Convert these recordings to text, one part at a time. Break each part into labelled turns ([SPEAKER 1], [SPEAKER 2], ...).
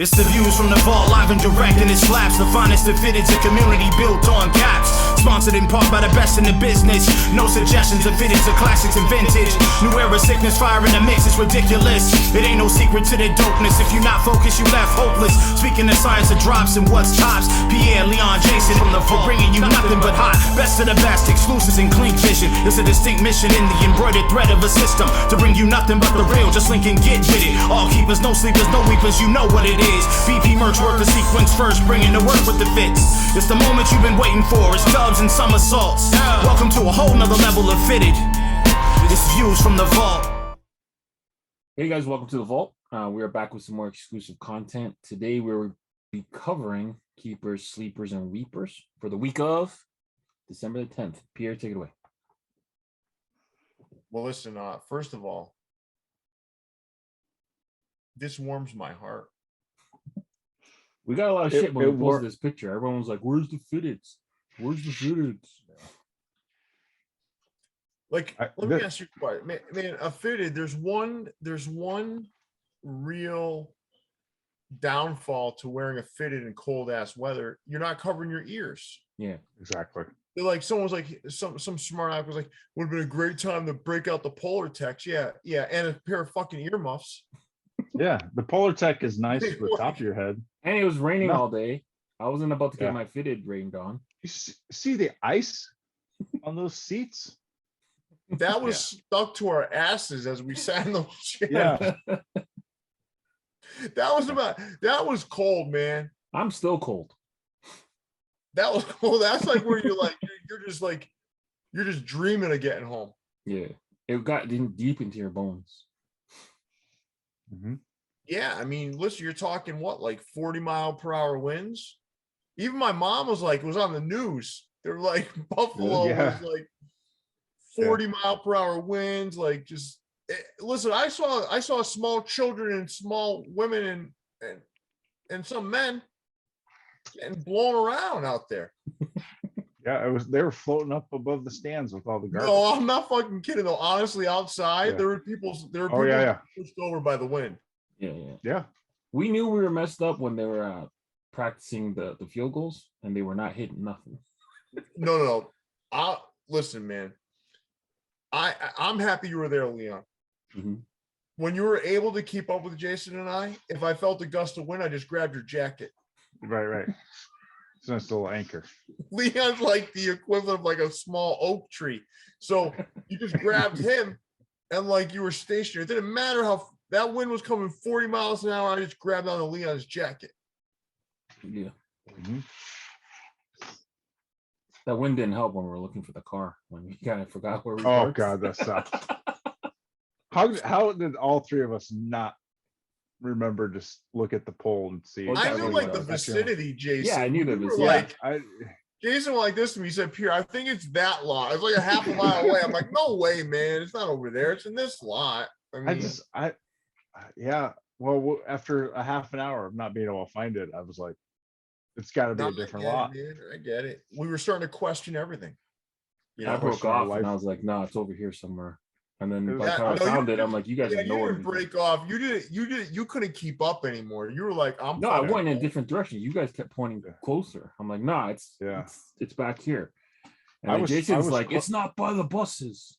[SPEAKER 1] It's the views from the vault, live and direct, and it slaps. The finest of fitteds, a community built on caps. Sponsored in part by the best in the business. No suggestions of fitteds, of classics and vintage. New era sickness, fire in the mix, it's ridiculous. It ain't no secret to the dopeness. If you not focused, you left hopeless. Speaking of science of drops and what's tops. Pierre, Leon, Jason from the for bringing you nothing but hot. Best of the best, exclusives and clean vision. It's a distinct mission in the embroidered thread of a system to bring you nothing but the real. Just link and get with it. All keepers, no sleepers, no weepers. You know what it is. BP Mercs work the sequence first, bringing the work with the fits. It's the moment you've been waiting for. It's dubs and somersaults. Welcome to a whole nother level of fitted. It's views from the vault.
[SPEAKER 2] Hey guys, welcome to the vault. We are back with some more exclusive content. Today we'll be covering keepers, sleepers, and weepers for the week of December the 10th. Pierre, take it away.
[SPEAKER 3] Well, listen, first of all, this warms my heart.
[SPEAKER 2] We got a lot of shit when we posted this picture. Everyone was like, where's the fitteds? Where's the fitteds?
[SPEAKER 3] Like, let me ask you a question. Man, a fitted, there's one real downfall to wearing a fitted in cold ass weather. You're not covering your ears.
[SPEAKER 2] Yeah, exactly.
[SPEAKER 3] They're like, someone's like, some smart eye was like, would have been a great time to break out the Polar Techs. Yeah, and a pair of fucking earmuffs.
[SPEAKER 4] Yeah, the Polar Tech is nice for the top of your head.
[SPEAKER 2] And it was raining all day. I wasn't about to get my fitted rained on.
[SPEAKER 4] You see the ice on those seats?
[SPEAKER 3] That was stuck to our asses as we sat in those chairs.
[SPEAKER 4] Yeah.
[SPEAKER 3] That was cold, man.
[SPEAKER 2] I'm still cold.
[SPEAKER 3] That was cold. That's like where you're like, you're just dreaming of getting home.
[SPEAKER 2] Yeah, it got deep into your bones.
[SPEAKER 4] Mm-hmm.
[SPEAKER 3] Yeah, I mean, listen, you're talking what, like 40-mile-per-hour winds? Even my mom was like, it was on the news. They were like, Buffalo was like 40-mile-per-hour winds. Like, just listen. I saw small children and small women and some men getting blown around out there.
[SPEAKER 4] Yeah, they were floating up above the stands with all the garbage.
[SPEAKER 3] No, I'm not fucking kidding though. Honestly, outside there were people pushed over by the wind.
[SPEAKER 2] Yeah. We knew we were messed up when they were practicing the field goals and they were not hitting nothing.
[SPEAKER 3] No. Listen, man. I'm happy you were there, Leon.
[SPEAKER 2] Mm-hmm.
[SPEAKER 3] When you were able to keep up with Jason and I, if I felt a gust of wind, I just grabbed your jacket.
[SPEAKER 4] Right. It's a nice little anchor.
[SPEAKER 3] Leon's like the equivalent of like a small oak tree. So you just grabbed him and like you were stationary. It didn't matter how that wind was coming 40 miles an hour. I just grabbed onto Leon's jacket.
[SPEAKER 2] Yeah.
[SPEAKER 4] Mm-hmm.
[SPEAKER 2] That wind didn't help when we were looking for the car, when we kind of forgot where we were.
[SPEAKER 4] Oh God, that sucks. How did all three of us not remember just look at the pole and see?
[SPEAKER 3] I knew like the vicinity, Jason.
[SPEAKER 2] Yeah, I knew the vicinity.
[SPEAKER 3] Jason was like this to me. He said, Pierre, I think it's that lot. It's like a half a mile away. I'm like, no way, man. It's not over there. It's in this lot.
[SPEAKER 4] Well, after a half an hour of not being able to find it, I was like, it's got to be a different lot.
[SPEAKER 3] I get it. We were starting to question everything.
[SPEAKER 2] I broke off and I was like, no, it's over here somewhere. And then by the time I found it, I'm like, you guys have nowhere.
[SPEAKER 3] You didn't break off. You couldn't keep up anymore. You were like, I
[SPEAKER 2] went in a different direction. You guys kept pointing closer. I'm like, nah, it's back here. And Jason's like, it's not by the buses.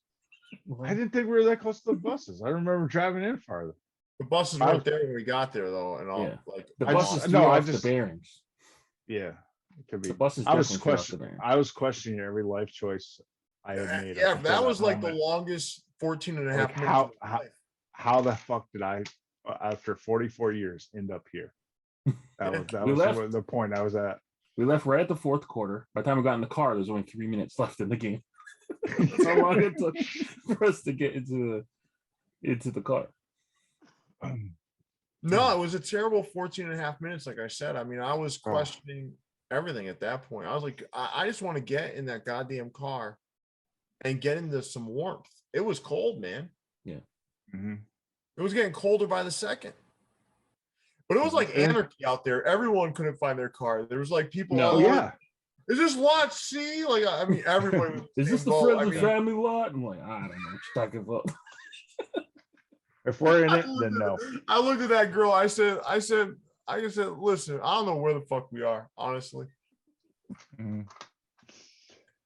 [SPEAKER 4] I didn't think we were that close to the buses. I remember driving in farther.
[SPEAKER 3] The buses weren't there when we got there, though, and all. Like
[SPEAKER 2] the buses threw off the bearings.
[SPEAKER 4] Yeah, it could be.
[SPEAKER 2] The buses.
[SPEAKER 4] I was questioning every life choice I had made.
[SPEAKER 3] Yeah, that was like the longest 14 and a half minutes.
[SPEAKER 4] How the fuck did I, after 44 years, end up here? That was the point I was at.
[SPEAKER 2] We left right at the fourth quarter. By the time we got in the car, there's only 3 minutes left in the game. That's how long it took for us to get into the car.
[SPEAKER 3] No, it was a terrible 14 and a half minutes. Like I said, I mean, I was questioning everything at that point. I was like, I just want to get in that goddamn car and get into some warmth. It was cold, man.
[SPEAKER 2] Yeah.
[SPEAKER 4] Mm-hmm.
[SPEAKER 3] It was getting colder by the second. But it was like anarchy out there. Everyone couldn't find their car. There was like people. Is this lot C? Like, I mean, everybody was.
[SPEAKER 2] Is this the friendly family lot? I'm like, I don't know what you're talking about.
[SPEAKER 4] If we're in it, then no.
[SPEAKER 3] I looked at that girl. I said, I just said, listen, I don't know where the fuck we are, honestly.
[SPEAKER 4] Mhm.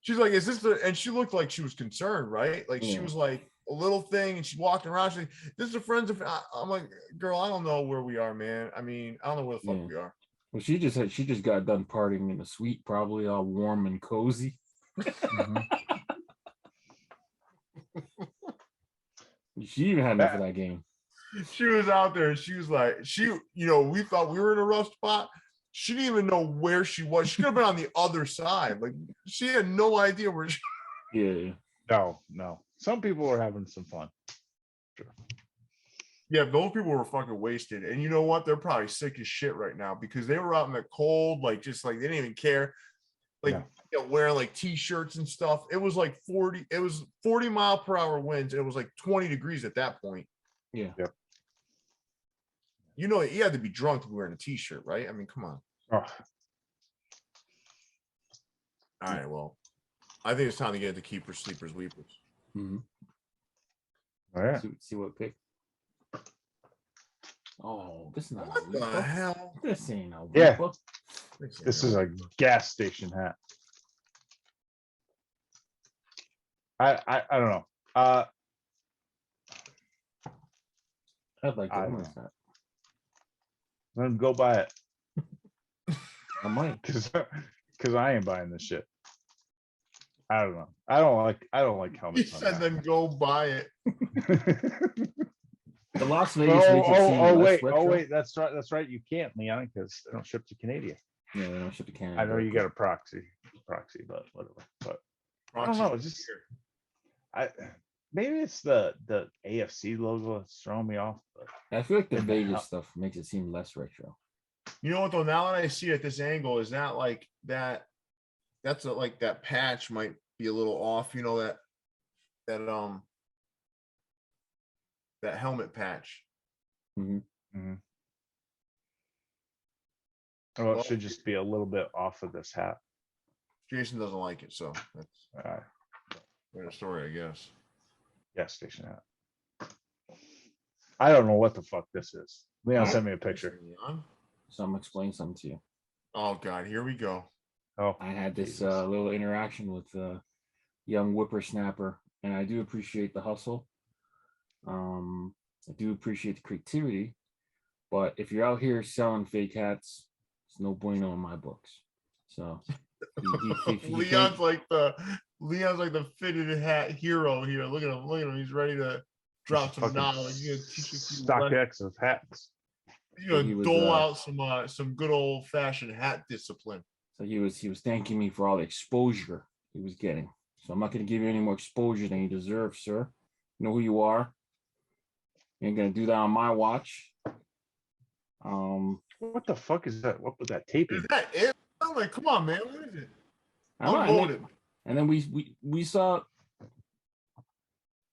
[SPEAKER 3] She's like, is this the, and she looked like she was concerned, right? Like she
[SPEAKER 2] Yeah.
[SPEAKER 3] was like a little thing and she walked around. She's like, this is the friends of, I'm like, girl, I don't know where we are, man. I mean, I don't know where the fuck
[SPEAKER 2] Yeah.
[SPEAKER 3] we are.
[SPEAKER 2] Well, she just got done partying in the suite, probably all warm and cozy.
[SPEAKER 4] Mhm.
[SPEAKER 2] She even had enough of that game.
[SPEAKER 3] She was out there and she was like, we thought we were in a rough spot. She didn't even know where she was. She could have been on the other side. Like she had no idea where she.
[SPEAKER 2] Yeah.
[SPEAKER 4] No. Some people are having some fun.
[SPEAKER 3] Yeah, those people were fucking wasted. And you know what? They're probably sick as shit right now because they were out in the cold, like just like they didn't even care. Like wearing like t-shirts and stuff. It was like 40, it was 40-mile-per-hour winds. It was like 20 degrees at that point.
[SPEAKER 2] Yeah.
[SPEAKER 4] Yep.
[SPEAKER 3] You know, you had to be drunk to be wearing a t-shirt, right? I mean, come on.
[SPEAKER 4] Oh,
[SPEAKER 3] All right, well, I think it's time to get into keepers, sleepers, weepers.
[SPEAKER 2] Mm-hmm.
[SPEAKER 4] all right.
[SPEAKER 2] See what pick. Oh, this is not
[SPEAKER 3] What
[SPEAKER 2] a
[SPEAKER 3] the
[SPEAKER 2] weeper.
[SPEAKER 3] hell?
[SPEAKER 2] This ain't a
[SPEAKER 4] Yeah.
[SPEAKER 2] weeper.
[SPEAKER 4] This is a gas station hat. I don't know.
[SPEAKER 2] I'd like to
[SPEAKER 4] I
[SPEAKER 2] own
[SPEAKER 4] don't
[SPEAKER 2] this hat.
[SPEAKER 4] let him go buy it
[SPEAKER 2] I might.
[SPEAKER 4] because I ain't buying this shit. I don't know. I don't like
[SPEAKER 3] He
[SPEAKER 4] helmets. on
[SPEAKER 3] said,
[SPEAKER 4] that.
[SPEAKER 3] then go buy it.
[SPEAKER 2] The Las Vegas makes it seem less retro.
[SPEAKER 4] wait, that's right. You can't, Leon, because they don't ship to Canada.
[SPEAKER 2] Yeah, they don't ship to Canada.
[SPEAKER 4] I know you got a proxy, but whatever. But I don't know. It's just maybe it's the AFC logo that's throwing me off. But
[SPEAKER 2] I feel like the
[SPEAKER 4] And the
[SPEAKER 2] Vegas
[SPEAKER 4] hell-
[SPEAKER 2] stuff makes it seem less retro.
[SPEAKER 3] You know what though? Now that I see it at this angle, is that like that? That's like that patch might be a little off. You know that helmet patch.
[SPEAKER 2] Mm-hmm.
[SPEAKER 4] Mhm. Well, it should just be a little bit off of this hat.
[SPEAKER 3] Jason doesn't like it, so that's
[SPEAKER 4] Uh,
[SPEAKER 3] the story, I guess.
[SPEAKER 4] gas station hat. I don't know what the fuck this is. Leon
[SPEAKER 2] Alright.
[SPEAKER 4] sent me a picture.
[SPEAKER 2] So I'm gonna explain something to you.
[SPEAKER 3] Oh God, here we go.
[SPEAKER 4] Oh,
[SPEAKER 2] I had this
[SPEAKER 4] Jesus.
[SPEAKER 2] little interaction with a young whippersnapper, and I do appreciate the hustle. I do appreciate the creativity, but if you're out here selling fake hats, it's no bueno in my books. So
[SPEAKER 3] Leon's like the fitted hat hero here. Look at him. He's ready to drop some
[SPEAKER 4] Fucking
[SPEAKER 3] knowledge. He's gonna teach us
[SPEAKER 4] StockX of hats.
[SPEAKER 3] He's gonna
[SPEAKER 2] He was,
[SPEAKER 3] dole out some good old fashioned hat discipline.
[SPEAKER 2] so he was thanking me for all the exposure he was getting. So I'm not going to give you any more exposure than you deserve, sir. You know who you are. You ain't going to do that on my watch.
[SPEAKER 4] What the fuck is that? What was that taping?
[SPEAKER 3] Is that it? I'm like, come on, man. What is it?
[SPEAKER 2] I don't know,
[SPEAKER 3] Unload it.
[SPEAKER 2] and then we saw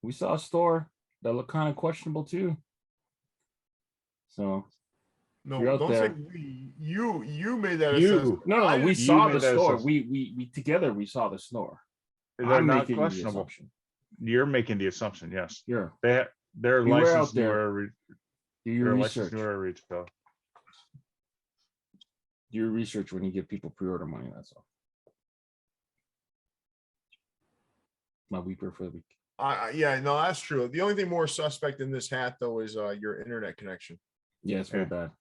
[SPEAKER 2] a store that looked kind of questionable too. So
[SPEAKER 3] No,
[SPEAKER 2] You're out
[SPEAKER 3] don't
[SPEAKER 2] there.
[SPEAKER 3] say we. You made that
[SPEAKER 4] You.
[SPEAKER 3] assessment.
[SPEAKER 2] no,
[SPEAKER 3] I
[SPEAKER 2] we
[SPEAKER 3] didn't-
[SPEAKER 2] saw
[SPEAKER 4] made
[SPEAKER 2] the
[SPEAKER 4] that
[SPEAKER 2] store.
[SPEAKER 4] assessment.
[SPEAKER 2] We together we saw the store.
[SPEAKER 4] They're
[SPEAKER 2] I'm
[SPEAKER 4] not
[SPEAKER 2] making the
[SPEAKER 4] questionable.
[SPEAKER 2] assumption.
[SPEAKER 4] You're making the assumption, yes.
[SPEAKER 2] You're
[SPEAKER 4] They're
[SPEAKER 2] You were out
[SPEAKER 4] licensed
[SPEAKER 2] there.
[SPEAKER 4] newer.
[SPEAKER 2] do your
[SPEAKER 4] They're
[SPEAKER 2] research.
[SPEAKER 4] licensed newer retail.
[SPEAKER 2] Do your research when you give people pre-order money. That's all. My weeper for the week.
[SPEAKER 3] Yeah, no, that's true. The only thing more suspect in this hat though is your internet connection.
[SPEAKER 2] Yeah, it's very
[SPEAKER 4] Yeah.
[SPEAKER 2] bad.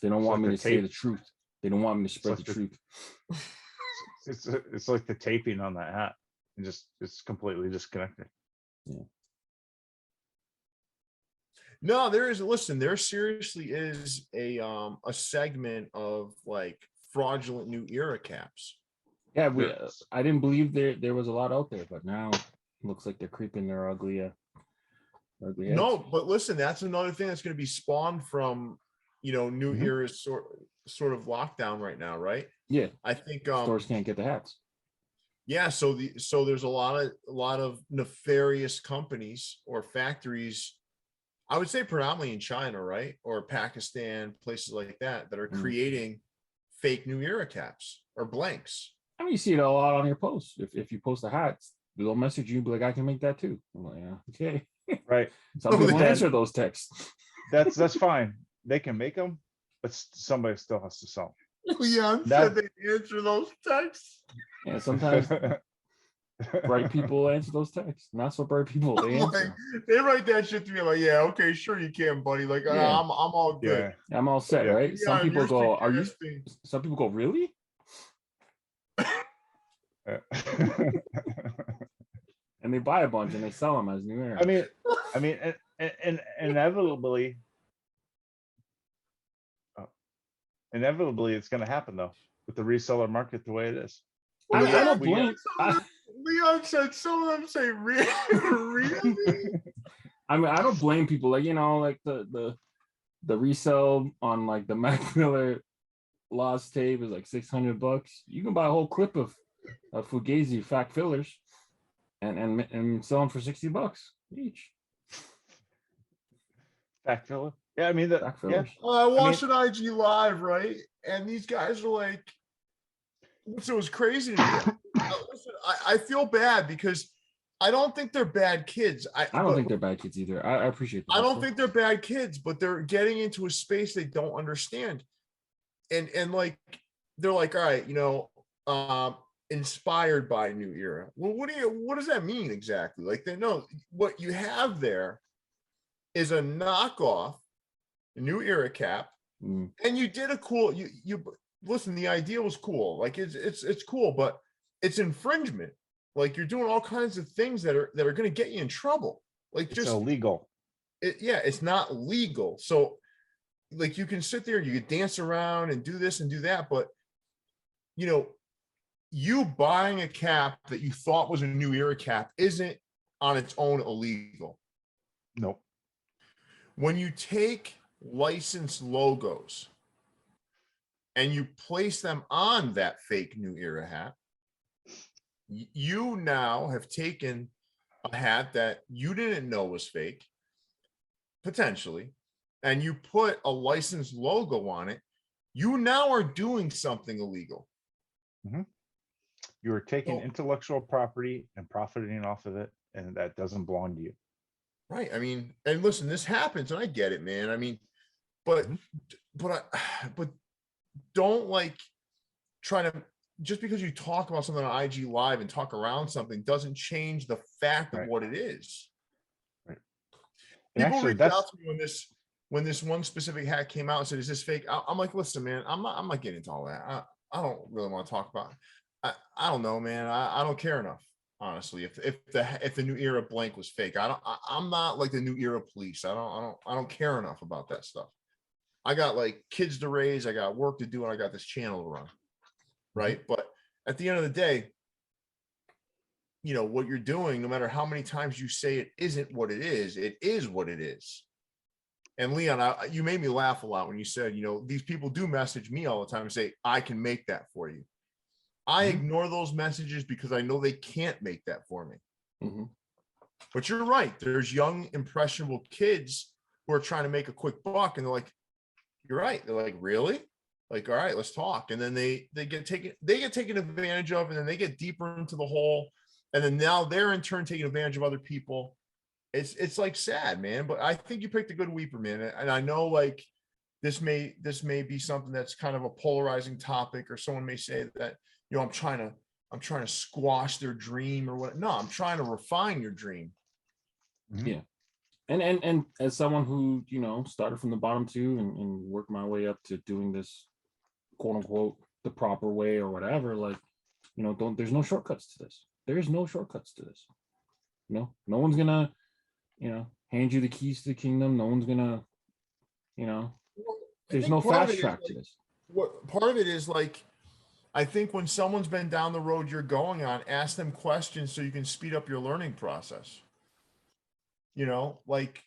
[SPEAKER 2] They don't
[SPEAKER 4] It's
[SPEAKER 2] want
[SPEAKER 4] like
[SPEAKER 2] me
[SPEAKER 4] the
[SPEAKER 2] to say
[SPEAKER 4] tape.
[SPEAKER 2] the truth. They don't want me to spread
[SPEAKER 4] like
[SPEAKER 2] the
[SPEAKER 4] the-
[SPEAKER 2] truth.
[SPEAKER 4] It's like the taping on that hat. It's completely disconnected.
[SPEAKER 3] No, there is. Listen, there seriously is a segment of like fraudulent new era caps.
[SPEAKER 2] Yeah,
[SPEAKER 4] There-
[SPEAKER 2] I didn't believe there was a lot out there, but now it looks like they're creeping their ugly heads.
[SPEAKER 3] No, but listen, that's another thing that's going to be spawned from new
[SPEAKER 4] Mhm.
[SPEAKER 3] era's sort of lockdown right now, right?
[SPEAKER 2] Yeah,
[SPEAKER 3] I think
[SPEAKER 2] stores can't get the hats.
[SPEAKER 3] yeah, so there's a lot of nefarious companies or factories, I would say predominantly in China, right? Or Pakistan, places like that are
[SPEAKER 2] Mhm.
[SPEAKER 3] creating fake new era caps or blanks.
[SPEAKER 2] I mean, you see it a lot on your posts. If you post a hat, they'll message you, be like, I can make that too. I'm like, yeah, okay.
[SPEAKER 4] Right.
[SPEAKER 2] Some people
[SPEAKER 3] Then-
[SPEAKER 2] answer those texts.
[SPEAKER 4] That's fine. They can make them, but somebody still has to sell.
[SPEAKER 3] Leon
[SPEAKER 4] That-
[SPEAKER 3] said they answer those texts.
[SPEAKER 2] Yeah, sometimes bright people answer those texts. Not so bright people, they
[SPEAKER 3] I'm like,
[SPEAKER 2] answer.
[SPEAKER 3] they write that shit to me. I'm like, yeah, okay, sure you can, buddy. Like,
[SPEAKER 2] Yeah.
[SPEAKER 3] I'm all good.
[SPEAKER 4] Yeah.
[SPEAKER 2] I'm all set,
[SPEAKER 4] Yeah.
[SPEAKER 2] right? Some
[SPEAKER 3] Leon,
[SPEAKER 2] people
[SPEAKER 3] you're
[SPEAKER 2] go, "Are you?"
[SPEAKER 3] suggesting-
[SPEAKER 2] Some people go, "Really?" And they buy a bunch and they sell them as new era.
[SPEAKER 4] I mean, and inevitably, it's going to happen though with the reseller market the way it is.
[SPEAKER 2] I
[SPEAKER 3] Leon,
[SPEAKER 2] don't blame.
[SPEAKER 3] Leon said some of them say really.
[SPEAKER 2] I mean, I don't blame people. Like, you know, like the resale on like the Mac Miller Lost tape is like $600. You can buy a whole clip of Fugazi fact fillers and sell them for $60 each.
[SPEAKER 4] Fact filler. Yeah, I mean that.
[SPEAKER 2] Fact
[SPEAKER 4] Yeah.
[SPEAKER 2] fillers.
[SPEAKER 3] I watched an IG live, right? And these guys are like, so it was crazy to me. Listen, I feel bad because I don't think they're bad kids.
[SPEAKER 2] I don't think they're bad kids either. I appreciate that.
[SPEAKER 3] I don't think they're bad kids, but they're getting into a space they don't understand. And like they're like, all right, you know, inspired by New Era. Well, what does that mean exactly? Like they know what you have there is a knockoff New Era cap, and you did a cool you listen, the idea was cool. Like it's cool, but it's infringement. Like you're doing all kinds of things that are going to get you in trouble. Like
[SPEAKER 4] It's
[SPEAKER 3] just
[SPEAKER 4] illegal.
[SPEAKER 3] yeah, it's not legal. So like you can sit there, you can dance around and do this and do that, but you know, you buying a cap that you thought was a New Era cap isn't on its own illegal.
[SPEAKER 4] Nope.
[SPEAKER 3] When you take licensed logos and you place them on that fake New Era hat, you now have taken a hat that you didn't know was fake, potentially, and you put a licensed logo on it. You now are doing something illegal.
[SPEAKER 4] You are taking
[SPEAKER 3] So-
[SPEAKER 4] intellectual property and profiting off of it, and that doesn't belong to you.
[SPEAKER 3] Right. I mean, and listen, this happens, and I get it, man. I mean, but don't like try to, just because you talk about something on IG Live and talk around something doesn't change the fact of
[SPEAKER 4] Right.
[SPEAKER 3] what it is.
[SPEAKER 4] Right. And
[SPEAKER 3] People
[SPEAKER 4] actually,
[SPEAKER 3] reached out to me when this one specific hat came out and said, "Is this fake?" I'm like, listen, man, I'm not getting into all that. I don't really want to talk about it. I don't know, man. I don't care enough, honestly. If the New Era blank was fake, I'm not like the New Era police. I don't care enough about that stuff. I got like kids to raise, I got work to do, and I got this channel to run. Right. But at the end of the day, you know, what you're doing, no matter how many times you say it isn't what it is what it is. And Leon, you made me laugh a lot when you said, you know, these people do message me all the time and say, I can make that for you. I ignore those messages because I know they can't make that for me. But you're right. There's young, impressionable kids who are trying to make a quick buck, and they're like, you're right. They're like, really? Like, all right, let's talk. And then they get taken advantage of, and then they get deeper into the hole. And then now they're in turn taking advantage of other people. It's like sad, man. But I think you picked a good weeper, man. And I know like this may be something that's kind of a polarizing topic, or someone may say that, you know, I'm trying to squash their dream or what. No, I'm trying to refine your dream.
[SPEAKER 2] Yeah. And as someone who, you know, started from the bottom too and worked my way up to doing this, quote unquote, the proper way or whatever, like, you know, there's no shortcuts to this. There's no shortcuts to this. No one's gonna, you know, hand you the keys to the kingdom. No one's gonna, you know, there's no fast track to this.
[SPEAKER 3] What part of it is like, I think when someone's been down the road you're going on, ask them questions so you can speed up your learning process. You know, like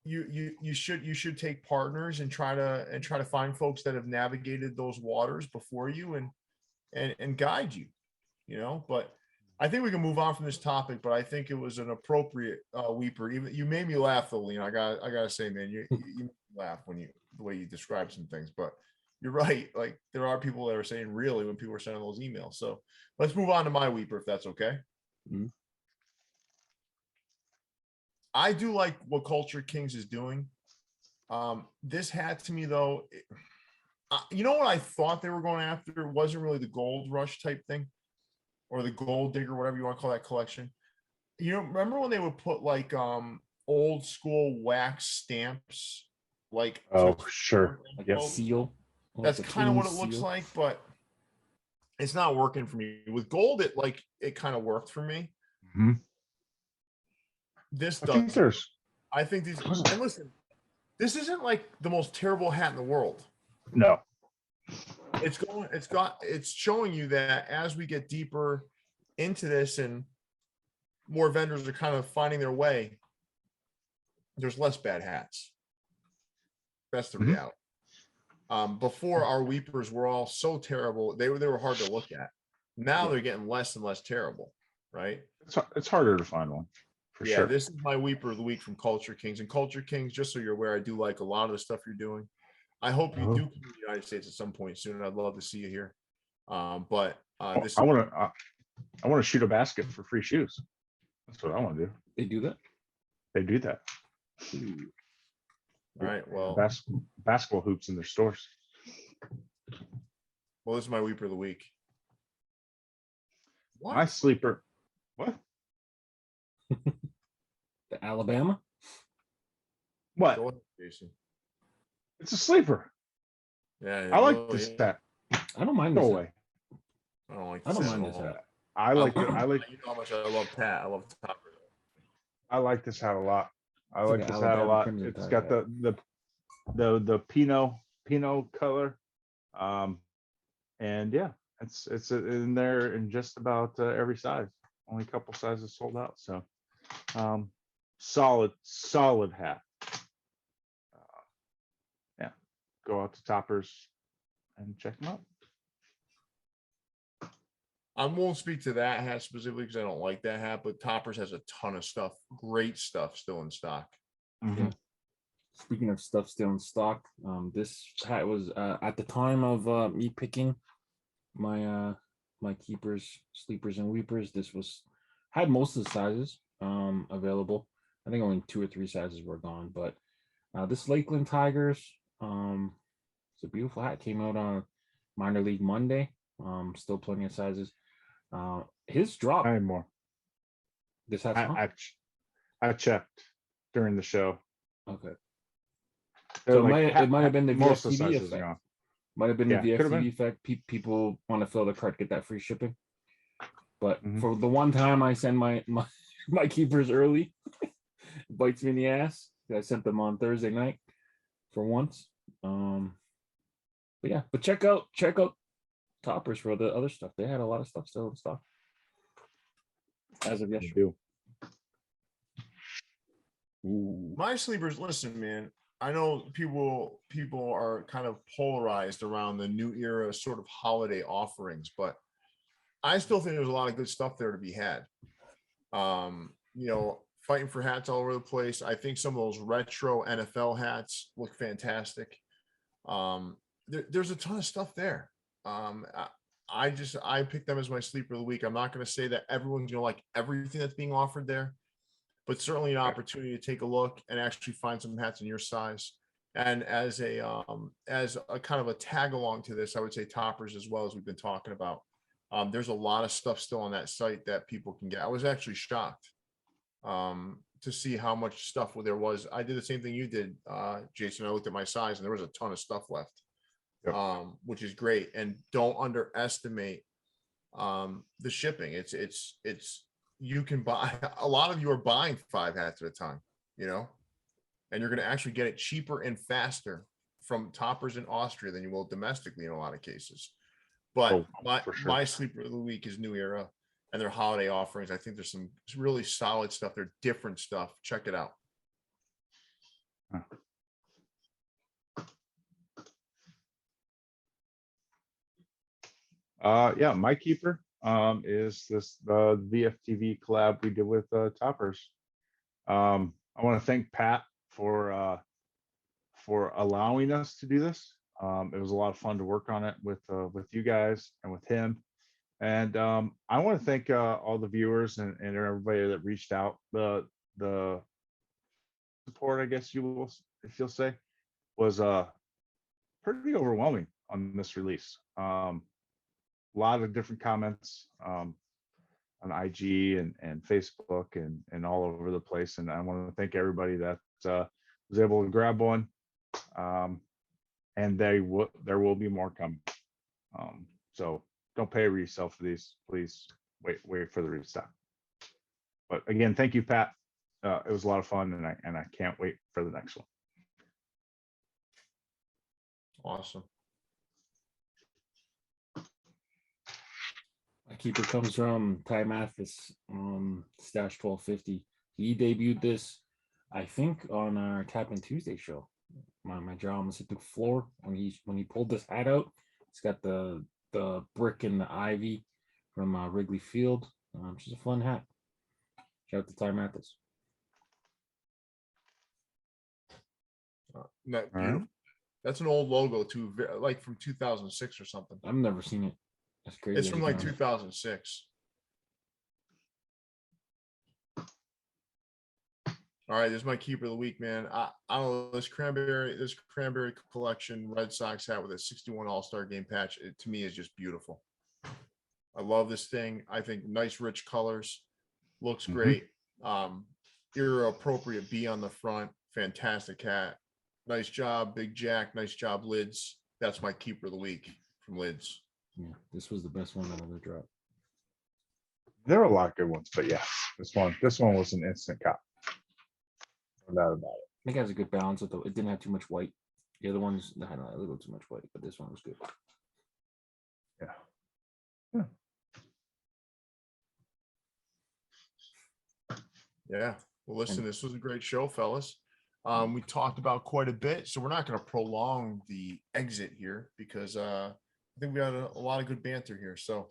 [SPEAKER 3] you should take partners and try to find folks that have navigated those waters before you and guide you, you know. But I think we can move on from this topic, but I think it was an appropriate weeper. Even you made me laugh though, Leon. I gotta say, man, you made me laugh when the way you describe some things, but you're right. Like there are people that are saying really when people are sending those emails. So let's move on to my weeper, if that's okay. I do like what Culture Kings is doing. This hat to me though, you know what I thought they were going after? It wasn't really the gold rush type thing, or the gold digger, whatever you want to call that collection. You know, remember when they would put like old school wax stamps, like
[SPEAKER 4] Oh, sure.
[SPEAKER 2] Like
[SPEAKER 4] Yep.
[SPEAKER 2] a seal.
[SPEAKER 3] That's
[SPEAKER 2] like a
[SPEAKER 3] kind of
[SPEAKER 2] clean
[SPEAKER 3] what it looks
[SPEAKER 2] seal.
[SPEAKER 3] like, but it's not working for me. With gold, it kind of worked for me.
[SPEAKER 4] Mhm.
[SPEAKER 3] This
[SPEAKER 4] I think
[SPEAKER 3] does.
[SPEAKER 4] there's
[SPEAKER 3] I think these. And listen, this isn't like the most terrible hat in the world.
[SPEAKER 4] no.
[SPEAKER 3] It's showing you that as we get deeper into this and more vendors are kind of finding their way, there's less bad hats. That's the
[SPEAKER 4] Mhm.
[SPEAKER 3] reality. Before our weepers were all so terrible, they were hard to look at. Now they're getting less and less terrible, right?
[SPEAKER 4] It's harder to find one for
[SPEAKER 3] Yeah,
[SPEAKER 4] sure.
[SPEAKER 3] this is my weeper of the week from Culture Kings. And Culture Kings, just so you're aware, I do like a lot of the stuff you're doing. I hope you
[SPEAKER 4] Oh.
[SPEAKER 3] do come to the United States at some point soon. I'd love to see you here. But this
[SPEAKER 4] I want to shoot a basket for free shoes. That's what I want to do.
[SPEAKER 2] They do that.
[SPEAKER 4] They do that.
[SPEAKER 3] all right. Well,
[SPEAKER 4] Basketball hoops in their stores.
[SPEAKER 3] this is my weeper of the week. What?
[SPEAKER 4] My sleeper. What?
[SPEAKER 2] The Alabama.
[SPEAKER 4] What?
[SPEAKER 3] Go ahead, Jason.
[SPEAKER 4] It's a sleeper.
[SPEAKER 3] Yeah,
[SPEAKER 4] I like
[SPEAKER 3] really
[SPEAKER 4] this
[SPEAKER 3] is.
[SPEAKER 4] hat.
[SPEAKER 2] I don't mind
[SPEAKER 4] No
[SPEAKER 2] this.
[SPEAKER 4] way.
[SPEAKER 3] I don't like.
[SPEAKER 2] I don't
[SPEAKER 3] this
[SPEAKER 2] mind
[SPEAKER 3] at
[SPEAKER 2] this
[SPEAKER 3] all.
[SPEAKER 2] hat.
[SPEAKER 4] I like it.
[SPEAKER 3] You know how much I love Pat. I love Topper.
[SPEAKER 4] I like this hat a lot. I
[SPEAKER 2] It's
[SPEAKER 4] like
[SPEAKER 2] like an
[SPEAKER 4] this hat a
[SPEAKER 2] Alabama
[SPEAKER 4] lot.
[SPEAKER 2] crimson
[SPEAKER 4] It's
[SPEAKER 2] tide
[SPEAKER 4] got
[SPEAKER 2] hat.
[SPEAKER 4] the Pinot color. And yeah, it's in there in just about every size. Only a couple sizes sold out. So solid hat. Yeah, go out to Toppers and check them out.
[SPEAKER 3] I won't speak to that hat specifically because I don't like that hat, but Toppers has a ton of stuff, great stuff still in stock.
[SPEAKER 4] Mhm.
[SPEAKER 2] Speaking of stuff still in stock, this hat was at the time of me picking my my keepers, sleepers, and weepers. This was had most of the sizes available. I think only 2 or 3 sizes were gone, but this Lakeland Tigers, it's a beautiful hat. Came out on minor league Monday. Still plenty of sizes. His drop.
[SPEAKER 4] I had more.
[SPEAKER 2] This hat's
[SPEAKER 4] I checked during the show.
[SPEAKER 2] okay.
[SPEAKER 4] They're
[SPEAKER 2] So
[SPEAKER 4] like
[SPEAKER 2] it might have been the
[SPEAKER 4] most of the
[SPEAKER 2] VFTV
[SPEAKER 4] sizes are
[SPEAKER 2] effect.
[SPEAKER 4] gone.
[SPEAKER 2] Might have been
[SPEAKER 4] Yeah,
[SPEAKER 2] the
[SPEAKER 4] could've been.
[SPEAKER 2] VFTV effect. People want to fill the cart, get that free shipping. But
[SPEAKER 4] Mhm.
[SPEAKER 2] for the one time I send my keepers early, it bites me in the ass. I sent them on Thursday night for once. But yeah, but check out Toppers for the other stuff. They had a lot of stuff still in stock as of
[SPEAKER 4] They
[SPEAKER 2] yesterday.
[SPEAKER 4] do.
[SPEAKER 2] Ooh.
[SPEAKER 3] My sleepers, listen, man. I know people are kind of polarized around the new era sort of holiday offerings, but I still think there's a lot of good stuff there to be had. You know, fighting for hats all over the place. I think some of those retro NFL hats look fantastic. There's a ton of stuff there. I picked them as my sleeper of the week. I'm not going to say that everyone's going to like everything that's being offered there, but certainly an opportunity to take a look and actually find some hats in your size. And as a kind of a tag along to this, I would say Toppers as well, as we've been talking about. There's a lot of stuff still on that site that people can get. I was actually shocked to see how much stuff there was. I did the same thing you did, Jason. I looked at my size and there was a ton of stuff left, which is great. And don't underestimate the shipping. It's you can buy, a lot of you are buying 5 hats at a time, you know, and you're going to actually get it cheaper and faster from Toppers in Austria than you will domestically in a lot of cases. But my sleeper of the week is New Era and their holiday offerings. I think there's some really solid stuff. They're different stuff. Check it out.
[SPEAKER 4] Yeah, my keeper is this VFTV collab we did with Toppers. I want to thank Pat for allowing us to do this. It was a lot of fun to work on it with you guys and with him. And I want to thank all the viewers and everybody that reached out. The support, I guess if you'll say, was pretty overwhelming on this release. A lot of different comments on IG and Facebook and all over the place. And I want to thank everybody that was able to grab one. And there will be more coming. So don't pay resale for these. Please wait for the restock. But again, thank you, Pat. It was a lot of fun, and I can't wait for the next one.
[SPEAKER 3] Awesome.
[SPEAKER 2] My keeper comes from Ty Mathis, Stash 1250. He debuted this, I think, on our Tap In Tuesday show. My jaw almost hit the floor when he pulled this hat out. It's got the brick and the ivy from Wrigley Field. Which is a fun hat. Shout out to Ty Mathis.
[SPEAKER 3] That beautiful. That's an old logo too, like from 2006 or something.
[SPEAKER 2] I've never seen it. That's crazy.
[SPEAKER 3] It's from like 2006. All right, this is my keeper of the week, man. I don't know, this cranberry collection Red Sox hat with a 61 All-Star Game patch, it, to me, is just beautiful. I love this thing. I think nice, rich colors. Looks great. Era appropriate B on the front. Fantastic hat. Nice job, Big Jack. Nice job, Lids. That's my keeper of the week from Lids.
[SPEAKER 2] Yeah, this was the best one that ever dropped.
[SPEAKER 4] There are a lot of good ones, but yeah, this one was an instant cop. No doubt about it.
[SPEAKER 2] I think it has a good balance with it didn't have too much white. The other ones had a little too much white, but this one was good.
[SPEAKER 4] Yeah.
[SPEAKER 3] Yeah. Well, listen, this was a great show, fellas. We talked about quite a bit, so we're not going to prolong the exit here because I think we had a lot of good banter here. So,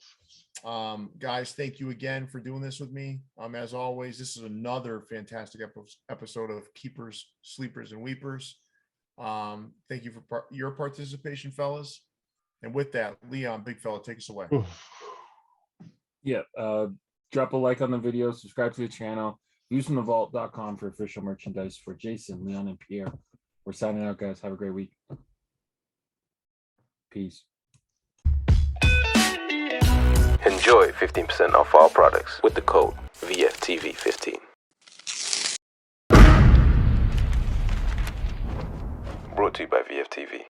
[SPEAKER 3] guys, thank you again for doing this with me. As always, this is another fantastic episode of Keepers, Sleepers, and Weepers. Thank you for your participation, fellas. And with that, Leon, big fella, take us away.
[SPEAKER 2] Yeah. Drop a like on the video, subscribe to the channel. Usingthevault.com for official merchandise for Jason, Leon, and Pierre. We're signing out, guys. Have a great week. Peace.
[SPEAKER 5] Enjoy 15% off all products with the code VFTV15. Brought to you by VFTV.